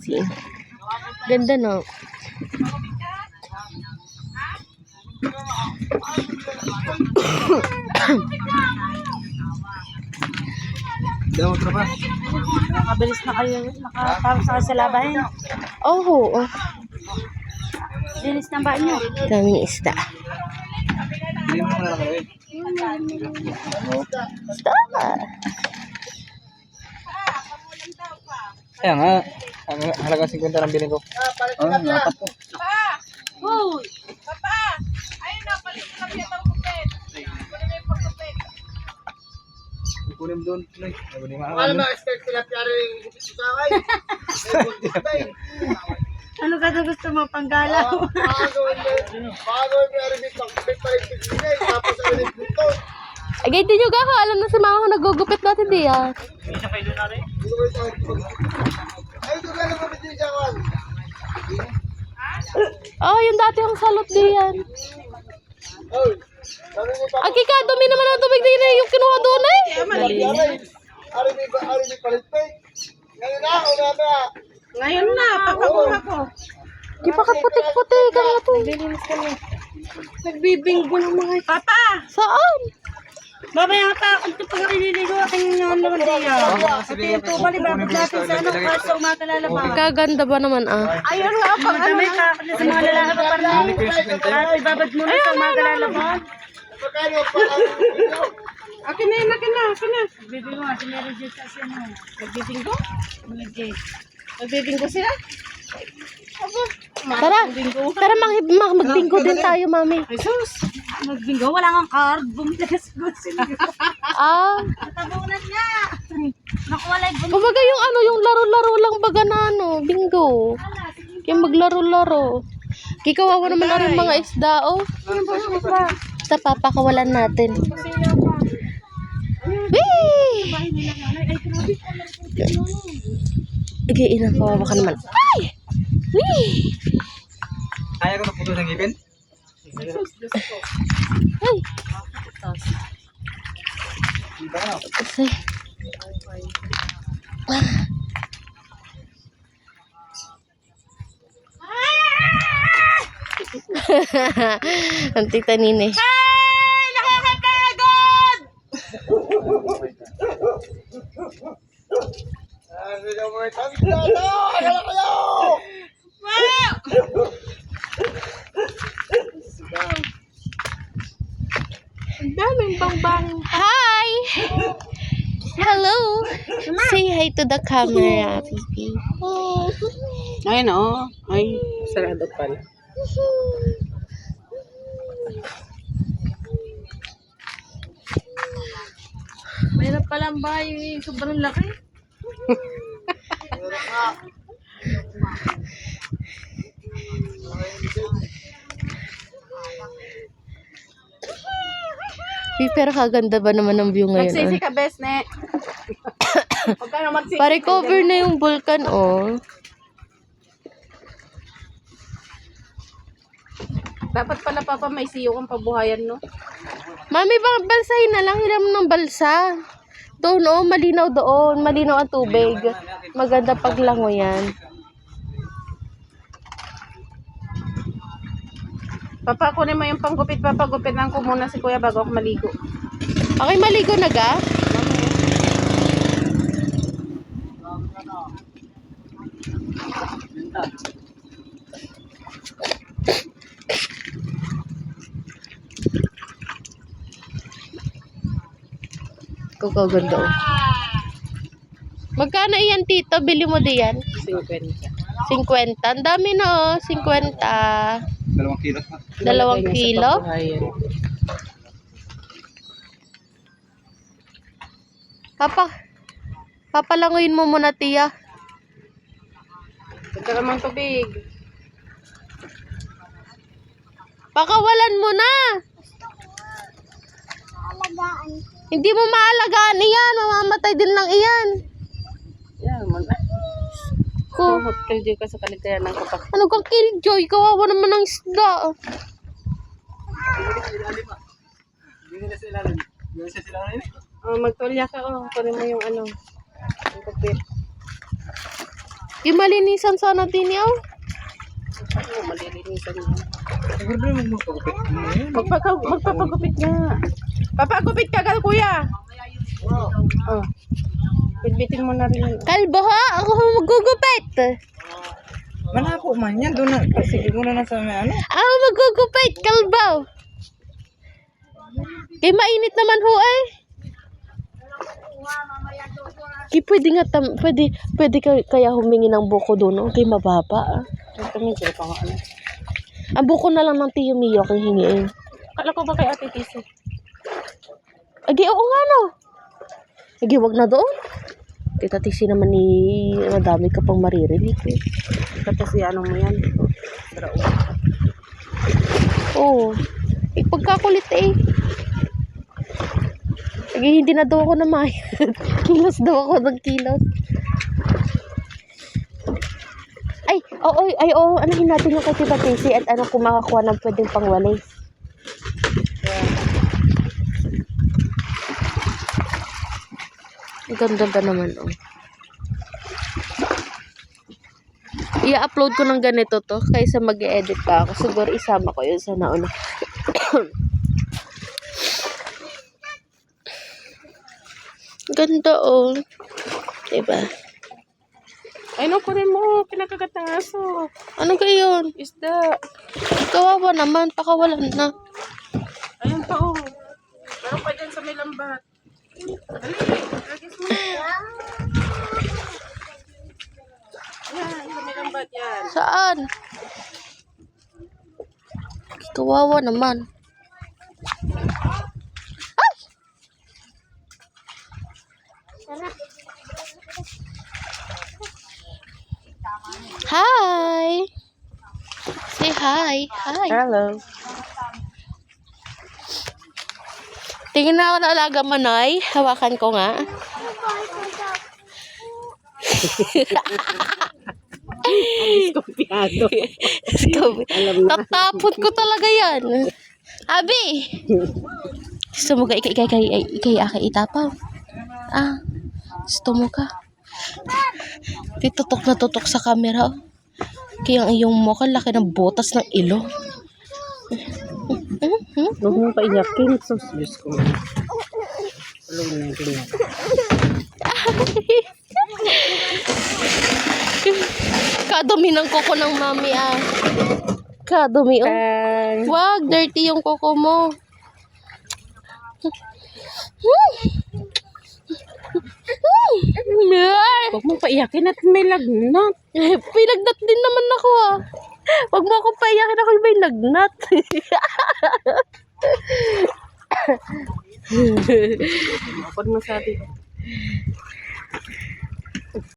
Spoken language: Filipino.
See? Ganda, no? Nakabilis na kayo. Nakatapos na kayo sa labahin. Oo. Bilis na ba nyo? Daming isda. Kaya nga, halaga 50 lang bilhin ko. Oh, apat po. Hoy! Papa! Ayun na, palit na lang yung kupit. Kunin mo yung pagkupit. Kunin doon. Alam na, start sila piyari yung gupit sa sakay. Ano ka na gusto mo? Panggalaw? Bago yung aribit, magkupit pa rin pigilay. Tapos ang ulit dito. Ay, gaya din yung gako. Alam na si mama ko nagugupit natin di ah. Ay, ito ka lang mabit yung sakan. Oh, yung dati yung salot di yan. Oy, sabi ni Papa, Ang dumi naman ang tubig din eh. Yung kinuha doon eh. aribit palit pa eh. Ngayon na, una na. Ngayon na, papakuha ko. Di pa kaputik-putik ka nga to. Naglilinis kami. Nagbibinggo ng mga... Papa! Saan? Babaya ka, kung ito pag nililigo, aking naman diya. Pati yung tubal, ibabag natin sa ano, kahit sa umaga lalabas. Kaganda ba naman ah? Ayun nga, pang ano ka, sa mga lalaki pa rin. At ibabad mo na sa umaga lalabas. Magkano pa Akin na yun, akin na. Nagbibinggo nga, si Mary Jess kasi ano. Nagbibinggo? Nagbibinggo sila? Tara, magbinggo din tayo, mami. Jesus! Nagbinggo, wala kang card. Bumilas mo sila. Ah, Tabunan niya! Nakuwalay bumili. kumbaga yung ano, yung laro-laro lang baga na ano, bingo. Yung maglaro-laro. Kikawawa naman na rin mga isda, oh. Basta papakawalan natin. Wee! Ige, inang kawawa ka naman. Ay! Wee! Kaya ko na puto ng ngipin? Ay! Kasi... Ang tita Nine. Ay! Nakakapagod! Ano daw mga tanda? Akala kayo! Wow! Ang daming bang-bang. Hi! Hello! Say hi to the camera, Pipi. Ayun o. Ay, sarado pala. Mayroon palang bahay. Sobrang laki. Pero kaganda ba naman ng view ngayon? Magsisi ka, best, ne? Huwag ka na magsisi. Pa-recover na yung vulkan, oh. Dapat pala, Papa, may siyo kang pabuhayan, no? Mami, balsahin na lang. Hiram ng balsa. Doon, oh. Malinaw doon. Malinaw ang tubig. Maganda paglango yan. Papa, kunin mo yung panggupit. Papagupitan ko muna si Kuya bago ako maligo. Okay, maligo na ga? Kaganda, oh. Magkano iyan, tito? Bili mo diyan? 50. 50. Ang dami na, oh. 50. 2 kilo. 2 kilo? Papalanguin mo muna, tiya. Ito namang tubig. Pakawalan mo na. Hindi mo maalagaan iyan. Mamamatay din lang iyan. Yan, muna. Ko. Killjoy ka sa kalitayan ng kapak. Ano kang killjoy? Kawawa naman ng isda. Magtulya ka, oh. Kunin mo yung ano. Yung kapit. Di malinisan sana din yaw. Siguro din magpagupit. Magpapagupit nga. Papagupit ka, gal, kuya. Oh. Bitbitin mo na rin. Kalbo ha? Ako magugupit. Malabo man yan. Doon na. Sige muna na sa may ano. Ako magugupit, kalbo. Kaya mainit naman ho eh. Kaya pwede nga, pwede kaya humingi ng buko doon, no? Kaya mababa. Tumigil pa nga. Ang buko na lang ng Tiyo Mio kung hingiin. Kala ko ba kay Ate Tisi? Agi, oo nga no. Agi, wag na doon. Tita Tisi naman ni madami ka pang maririnig. Kasi ano mo yan? Oo. Pagkakulit eh. Agi, hindi na daw ako na kilos daw ako ng kilos. Ay, oo. Anahin natin yung kay Tita Tisi at ano kung makakuha ng pwedeng pangwalis. Ganda naman, oh. I-upload ko ng ganito to kaysa mag-edit pa ako. Siguro isama ko yun sa nauna. Ganda, oh. Diba? Ay, no, kunin mo. Pinakagat ng aso. Ano gayon? Isda. Kawawa naman. Pakawalan na. Ayun pa, oh. Meron pa dyan sa may lambat. Dali, lagis mo na. Yan, sa may lambat yan. Saan? Kawawa naman. Ay! Hi! Say hi. Hi. Hello. Tingin na ako na alaga manay. Hawakan ko nga. Kumpiado. Tatapon ko talaga yan. Abi! Gusto mo ka ikay itapaw? Ah, gusto mo ka? Tutok na tutok sa camera. Kaya ang iyong mukha laki ng botas ng ilong. Huwag mo pa iyakin. Sus, Diyos ko. Alam mo na yung Kadumi ng kuko ng mami ah. Kadumi oh. Wag, dirty yung kuko mo. Huwag mo pa iyakin at may lagnat. Pinagnat din naman ako ah. Wag mo akong paiyakin, ako may lagnat. Huwag mo sabi.